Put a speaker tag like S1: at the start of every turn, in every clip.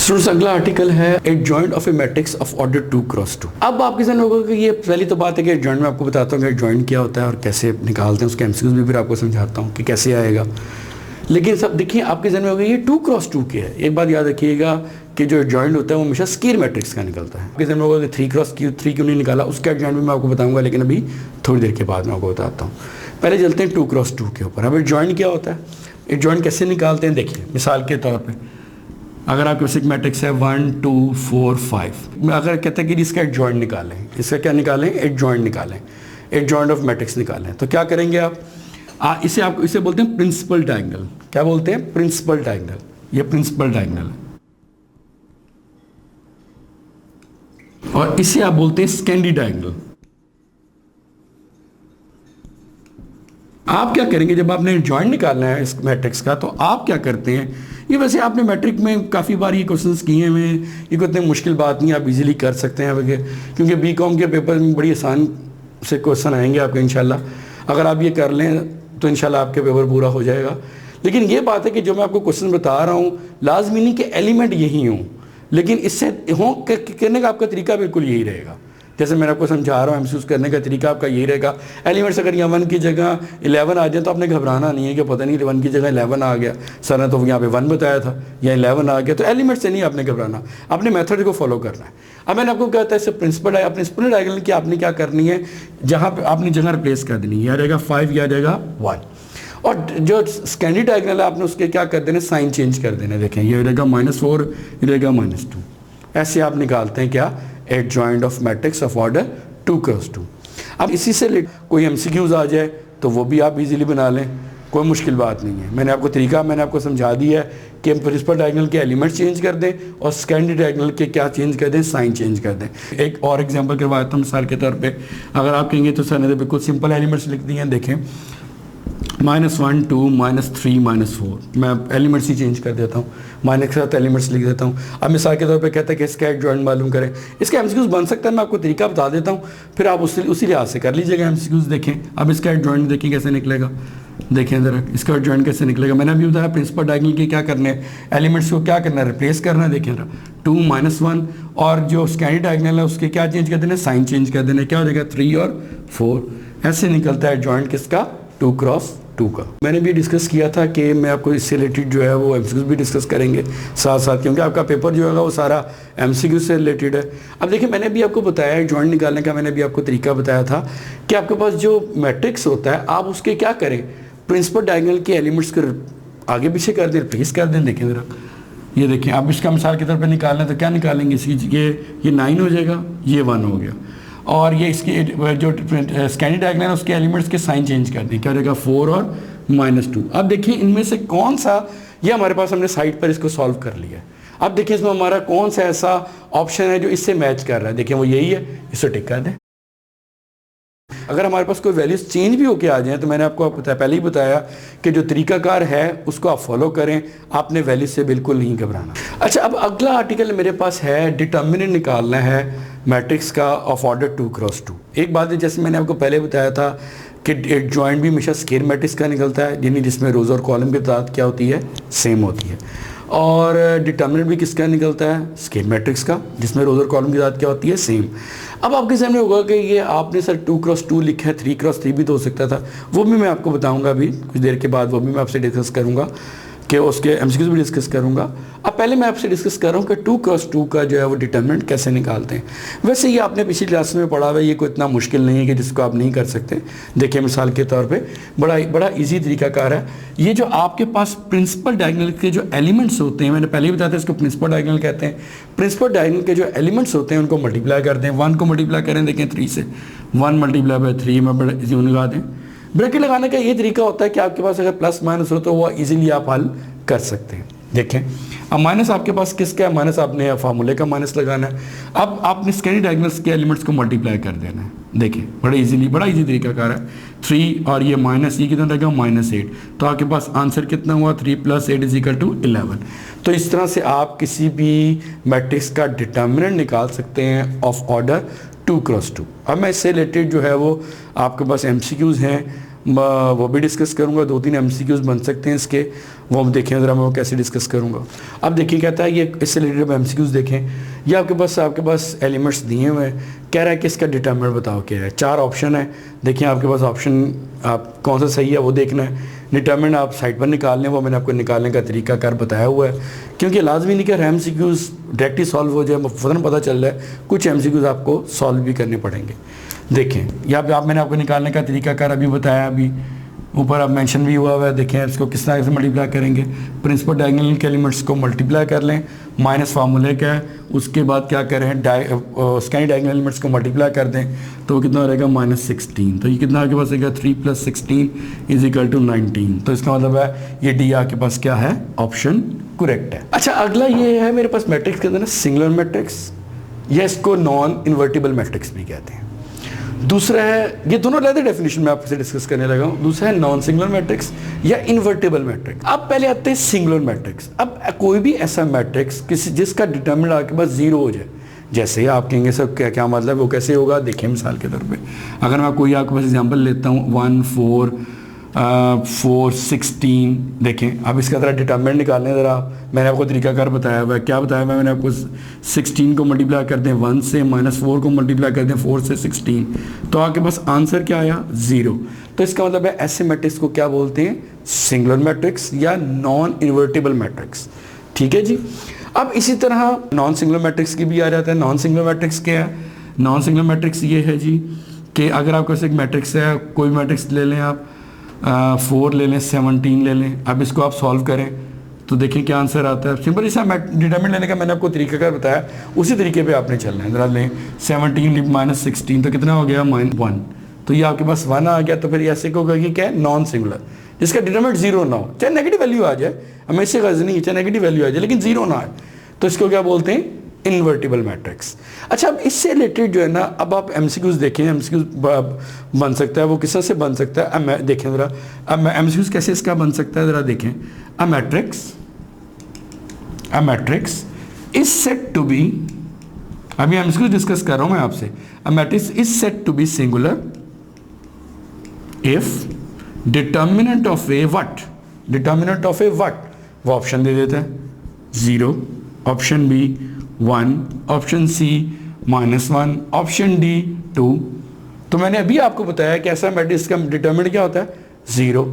S1: Students अगला article है adjoint of A matrix of order 2 cross 2। अब आपके सामने होगा कि ये पहली तो बात है कि एडजॉइंट में आपको बताता हूँ कि एडजॉइंट क्या होता है और कैसे निकालते हैं, उसके एमसीक्यूज भी फिर आपको समझाता हूँ कि कैसे आएगा। लेकिन सब देखिए आपके सामने होगा ये 2 क्रॉस 2 के है। एक बात याद रखिएगा कि जो एडजॉइंट होता है वो हमेशा स्क्वायर मैट्रिक्स का निकलता है। आपके सामने होगा कि 3 क्रॉस 3 क्यों नहीं निकाला, उसका एडजॉइंट भी मैं आपको बताऊँगा, लेकिन अभी थोड़ी देर के बाद मैं आपको बताता हूँ। पहले चलते हैं 2 क्रॉस 2 के ऊपर। अब एडजॉइंट क्या होता है, एडजॉइंट कैसे निकालते हैं देखिए। मिसाल के तौर पर अगर आपके पास एक मैट्रिक्स है 1 2 4 5, अगर कहते हैं कि इसका एडजॉइंट निकालें, इसका क्या निकालें, एडजॉइंट निकालें, एडजॉइंट ऑफ मैट्रिक्स निकालें, तो क्या करेंगे आप इसे बोलते हैं प्रिंसिपल डायगोनल। क्या बोलते हैं, प्रिंसिपल डायगोनल। ये प्रिंसिपल डायगोनल है और इसे आप बोलते हैं सेकेंडरी डायगोनल। आप क्या करेंगे जब आपने एडजॉइंट निकालना है इस मैट्रिक्स का, तो आप क्या करते हैं, ये वैसे आपने मैट्रिक में काफ़ी बार ये क्वेश्चंस किए हुए हैं, ये कोई इतनी मुश्किल बात नहीं, आप इजीली कर सकते हैं वगैरह, क्योंकि बीकॉम के पेपर में बड़ी आसान से क्वेश्चन आएंगे आपके इंशाल्लाह। अगर आप ये कर लें तो इंशाल्लाह आपके पेपर पूरा हो जाएगा। लेकिन ये बात है कि जो मैं आपको क्वेश्चन बता रहा हूँ लाजमी नहीं कि एलिमेंट यही हों, लेकिन इससे करने का आपका तरीका बिल्कुल यही रहेगा। जैसे मैं आपको समझा रहा हूँ, एमसीक्यूज करने का तरीका आपका यही रहेगा। एलिमेंट्स अगर यहाँ 1 की जगह 11 आ जाए तो आपने घबराना नहीं है कि पता नहीं 1 की जगह 11 आ गया, सर ने तो यहाँ पे 1 बताया था या 11 आ गया, तो एलिमेंट से नहीं आपने घबराना, अपने मेथड को फॉलो करना है। अब मैंने आपको कहता है इससे प्रिंसिपल है, अपने प्रिंसिपल डायगोनल की आपने क्या करनी है, जहाँ पर आपने जगह रिप्लेस कर देनी है, यह रहेगा 5, यह रहेगा 1। और जो सेकेंडरी डायगोनल है आपने उसके क्या कर देने, साइन चेंज कर देने। देखें ये रहेगा -4, ये रहेगा -2। ऐसे आप निकालते हैं क्या, adjoint of matrix of order 2 cross 2। अब इसी से कोई एमसीक्यूज आ जाए तो वो भी आप इजीली बना लें, कोई मुश्किल बात नहीं है। मैंने आपको समझा दिया है कि हम प्रिंसिपल डायगोनल के एलिमेंट्स चेंज कर दें और सेकेंडरी डायगोनल के क्या चेंज कर दें, साइन चेंज कर दें। एक और एग्जांपल करवाता हूँ मिसाल के तौर पे। अगर आप कहेंगे तो सर ने तो बिल्कुल सिंपल एलिमेंट्स लिख दिए हैं, देखें -1 2 -3 -4, मैं एलिमेंट्स ही चेंज कर देता हूँ, माइनस के साथ एलिमेंट्स लिख देता हूँ। अब मिसाल के तौर पे कहता है कि इसका एडजॉइंट मालूम करें, इसका एमसीक्यूज बन सकता है, मैं आपको तरीका बता देता हूँ, फिर आप उसी लिहाज से कर लीजिएगा एमसीक्यूज। देखें अब इसका एडजॉइंट देखें कैसे निकलेगा, देखें ज़रा इसका एडजॉइंट कैसे निकलेगा। मैंने अभी बताया प्रिंसिपल डायगोनल के क्या करने हैं, एलिमेंट्स को क्या करना है, रिप्लेस करना है। देखें जरा 2 -1 और जो सेकेंडरी डायगोनल है उसके क्या चेंज कर देना, साइन चेंज कर देना, क्या हो जाएगा 3 और 4। ऐसे निकलता है एडजॉइंट किसका, 2 क्रॉस 2 का। मैंने भी डिस्कस किया था कि मैं आपको इससे रिलेटेड जो है वो एमसीक्यूज भी डिस्कस करेंगे साथ साथ, क्योंकि आपका पेपर जो है वो सारा एमसीक्यू से रिलेटेड है। अब देखिए मैंने भी आपको बताया एडजॉइंट निकालने का, मैंने भी आपको तरीका बताया था कि आपके पास जो मैट्रिक्स होता है आप उसके क्या करें, प्रिंसिपल डायगोनल के एलिमेंट्स को आगे पीछे कर दें, रिप्लेस कर दें। देखें ज़रा ये देखें, आप इसका मिसाल के तौर पर निकालना है तो क्या निकालेंगे, इसकी ये 9 हो जाएगा, ये 1 हो गया, और ये इसकी जो सेकेंडरी डायगोनल है उसके एलिमेंट्स के साइन चेंज कर दें, क्या रहेगा 4 और -2। अब देखिए इनमें से कौन सा, ये हमारे पास हमने साइड पर इसको सॉल्व कर लिया है। अब देखिए इसमें हमारा कौन सा ऐसा ऑप्शन है जो इससे मैच कर रहा है, देखिए वो यही है, इसे टिक कर दें। अगर हमारे पास कोई वैल्यूज चेंज भी होके आ जाए तो मैंने आपको पहले ही बताया कि जो तरीकाकार है उसको आप फॉलो करें, आपने वैल्यूज से बिल्कुल नहीं घबराना। अच्छा अब अगला आर्टिकल मेरे पास है डिटर्मिनेंट निकालना है मैट्रिक्स का ऑफ ऑर्डर 2 क्रॉस 2। एक बात है, जैसे मैंने आपको पहले बताया था कि एडजॉइंट भी हमेशा स्क्वायर मैट्रिक्स का निकलता है, यानी जिसमें रोज और कॉलम की तादाद क्या होती है, सेम होती है। और डिटर्मिनेंट भी किसका निकलता है, स्क्वायर मैट्रिक्स का, जिसमें रोज और कॉलम की तादाद क्या होती है, सेम। अब आपके सामने होगा कि ये आपने सर 2 क्रॉस 2 लिखा है, 3 क्रॉस 3 भी तो हो सकता था, वो भी मैं आपको बताऊंगा अभी कुछ देर के बाद, वो भी मैं आपसे डिस्कस करूंगा कि उसके एमसीक्यूज भी डिस्कस करूंगा। अब पहले मैं आपसे डिस्कस कर रहा हूँ कि 2 क्रॉस 2 का जो है वो डिटर्मिनेंट कैसे निकालते हैं। वैसे ये आपने पिछली क्लास में पढ़ा हुआ है, ये कोई इतना मुश्किल नहीं है कि जिसको आप नहीं कर सकते। देखिए मिसाल के तौर पे बड़ा इजी तरीकाकार है। ये जो आपके पास प्रिंसिपल डायगोनल के जो एलिमेंट्स होते हैं, मैंने पहले ही बताया था इसको प्रिंसिपल डायगोनल कहते हैं। प्रिंसिपल डायगोनल के जो एलिमेंट्स होते हैं उनको मल्टीप्लाई कर दें, 1 को मल्टीप्लाई करें, देखें 3 से, 1 × 3 में बड़ा इजी लगा दें। ब्रैकेट लगाने का ये तरीका होता है कि आपके पास अगर प्लस माइनस हो तो वो इजीली आप हल कर सकते हैं। देखें अब माइनस आपके पास किसका है, माइनस आपने फार्मूले का माइनस लगाना है। अब आपने सेकेंडरी डायगोनल्स के एलिमेंट्स को मल्टीप्लाई कर देना है। देखिए बड़ा इजी तरीकाकार है। 3 और ये माइनस, ये कितना रहेगा -8, तो आपके पास आंसर कितना हुआ, 3 + 8 = 11। तो इस तरह से आप किसी भी मैट्रिक्स का डिटर्मिनेंट निकाल सकते हैं ऑफ ऑर्डर 2 क्रॉस 2। अब मैं इससे रिलेटेड जो है वो आपके पास एमसीक्यूज हैं वो भी डिस्कस करूँगा। 2-3 MCQs बन सकते हैं इसके, वो हम देखें ज़रा, मैं वो कैसे डिस्कस करूँगा। अब देखिए कहता है ये इससे रिलेटेड MCQs देखें। ये आपके पास एलिमेंट्स दिए हुए हैं, कह रहा है कि इसका डिटरमिनेंट बताओ क्या है। 4 ऑप्शन है, देखिए आपके पास ऑप्शन आप कौन सा सही है वो देखना है। डिटरमिनेंट आप साइड पर निकाल लें, वो मैंने आपको निकालने का तरीका कार बताया हुआ है, क्योंकि लाजमी नहीं कि हर MCQs डायरेक्टली सॉल्व हो जाए, फ़ौरन पता चल रहा है कुछ MCQs आपको सॉल्व भी करने पड़ेंगे। देखें यहाँ पे मैंने आपको निकालने का तरीकाकार अभी बताया, अभी ऊपर अब मेंशन भी हुआ है। देखें इसको किस तरह से मल्टीप्लाई करेंगे। प्रिंसिपल डायगोनल के एलिमेंट्स को मल्टीप्लाई कर लें, माइनस फार्मूले का है, उसके बाद क्या करें उसका डायगोनल एलिमेंट्स को मल्टीप्लाई कर दें तो कितना रहेगा -16। तो ये कितना आपके पास रहेगा 3 + 16 = 19। तो इसका मतलब है ये डी आपके पास क्या है, ऑप्शन करेक्ट है। अच्छा अगला ये है मेरे पास मैट्रिक्स के अंदर ना सिंगुलर मैट्रिक्स, या इसको नॉन इन्वर्टिबल मैट्रिक्स भी कहते हैं। दूसरा है, ये दोनों अलग डेफिनेशन में आपसे डिस्कस करने लगा हूँ। दूसरा है नॉन सिंगुलर मैट्रिक्स या इन्वर्टिबल मैट्रिक्स। अब पहले आते हैं सिंगुलर मैट्रिक्स। अब कोई भी ऐसा मैट्रिक्स किसी जिसका डिटरमिनेंट आपके पास 0 हो जाए, जैसे आप कहेंगे सर क्या मतलब वो कैसे होगा, देखिए मिसाल के तौर पे अगर मैं कोई आपके पास एग्जांपल लेता हूँ 1 4 4 16। देखें अब इसका ज़रा डिटरमिनेंट निकालने ज़रा, मैंने आपको तरीकाकार बताया हुआ है। क्या बताया हुआ है मैंने आपको, 16 को मल्टीप्लाई कर दें 1 से, -4 को मल्टीप्लाई कर दें 4 से 16, तो आपके पास आंसर क्या आया 0। तो इसका मतलब है ऐसे मैट्रिक्स को क्या बोलते हैं, सिंगुलर मैट्रिक्स या नॉन इन्वर्टिबल मैट्रिक्स। ठीक है जी। अब इसी तरह नॉन सिंगुलर मैट्रिक्स की भी आ जाता है। नॉन सिंगुलर मैट्रिक्स क्या है, नॉन सिंगुलर मैट्रिक्स ये है जी कि अगर आपके पास एक मैट्रिक्स है, कोई मैट्रिक्स ले लें आप, 4 ले लें, 17 ले लें। अब इसको आप सॉल्व करें तो देखें क्या आंसर आता है। सिंपल इसा डिटरमिनेंट लेने का मैंने आपको तरीकाकार बताया, उसी तरीके पे आपने चलना है। जरा लें 17 - 16 तो कितना हो गया -1। तो ये आपके पास 1 आ गया। तो फिर ऐसे को कहेंगे क्या है, नॉन सिंगुलर, जिसका डिटरमिनेंट 0 ना हो, चाहे नेगेटिव वैल्यू आ जाए, हमें इससे गर्ज नहीं है, चाहे नेगेटिव वैल्यू आ जाए लेकिन 0 ना आए, तो इसको क्या बोलते हैं, इन्वर्टिबल मैट्रिक्स। अच्छा अब इससे रिलेटेड जो है ना, अब आप MCQs देखें, MCQs बन सकता है, वो किस तरह से बन सकता है। अब मैं देखें ज़रा, अब MCQs कैसे इसका बन सकता है ज़रा देखें। A matrix is set to be, अभी MCQs डिस्कस कर रहा हूँ मैं आपसे। A matrix is set to be singular if determinant of A what, determinant of A what, वो ऑप्शन दे देता है 0, option B 1, option C -1, option D 2। तो मैंने अभी आपको बताया कि ऐसा मैट्रिक्स का डिटरमिनेंट क्या होता है 0,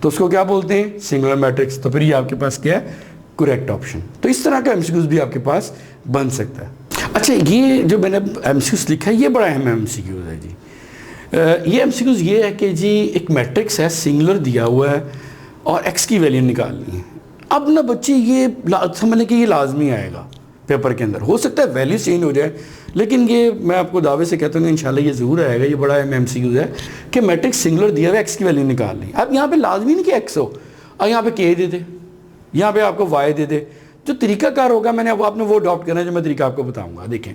S1: तो उसको क्या बोलते हैं, सिंगुलर मैट्रिक्स। तो फिर ये आपके पास क्या है, करेक्ट ऑप्शन। तो इस तरह का MCQs भी आपके पास बन सकता है। अच्छा ये जो मैंने MCQs लिखा है ये बड़ा अहम MCQs है जी। ये MCQs ये है कि जी एक मैट्रिक्स है, सिंगुलर दिया हुआ है और x की वैल्यू निकालनी है। अब ना बच्चे ये समझ लें कि ये लाजमी आएगा पेपर के अंदर, हो सकता है वैल्यू चेंज हो जाए, लेकिन ये मैं आपको दावे से कहता हूँ इंशाल्लाह ये ज़रूर आएगा। ये बड़ा MCQs है कि मैट्रिक्स सिंगुलर दिया हुआ है, x की वैल्यू निकालनी। अब यहाँ पे लाजमी नहीं कि x हो, और यहाँ पे k दे दे, यहाँ पे आपको y दे दे। जो तरीकाकार होगा मैंने अब आपने वो अडॉप्ट करना है जो मैं तरीका आपको बताऊंगा। देखें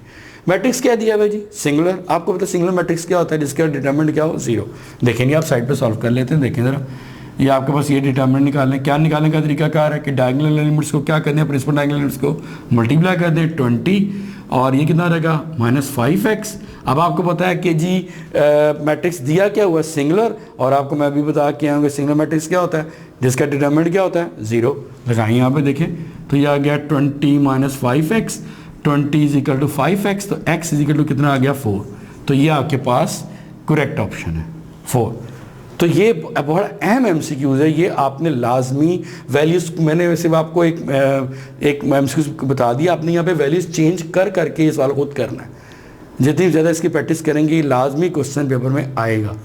S1: मैट्रिक्स क्या दिया हुआ है जी, सिंगुलर। आपको पता है सिंगुलर मैट्रिक्स क्या होता है, जिसका डिटरमिनेंट क्या हो 0। देखेंगे आप साइड पे सॉल्व कर लेते हैं। देखें ज़रा, ये आपके पास ये डिटरमिनेंट निकालने, क्या निकालने का तरीकाकार है कि डायगोनल एलिमेंट्स को क्या करना है, प्रिंसिपल डायगोनल एलिमेंट्स को मल्टीप्लाई कर दें 20, और ये कितना रहेगा -5x। अब आपको पता है कि जी मैट्रिक्स दिया क्या हुआ, सिंगुलर, और आपको मैं अभी बता के आऊँगा सिंगुलर मैट्रिक्स क्या होता है, जिसका डिटरमिनेंट क्या होता है 0। लगाएं यहाँ पे देखें तो ये आ गया 20 - 5x, 20 = 5x, तो x = कितना आ गया 4। तो ये आपके पास करेक्ट ऑप्शन है 4। तो ये बड़ा अहम MCQs है, ये आपने लाजमी वैल्यूज़, मैंने वैसे आपको एक MCQs बता दिया, आपने यहाँ पे वैल्यूज़ चेंज कर करके ये सवाल खुद करना है। जितनी ज़्यादा इसकी प्रैक्टिस करेंगे लाजमी क्वेश्चन पेपर में आएगा।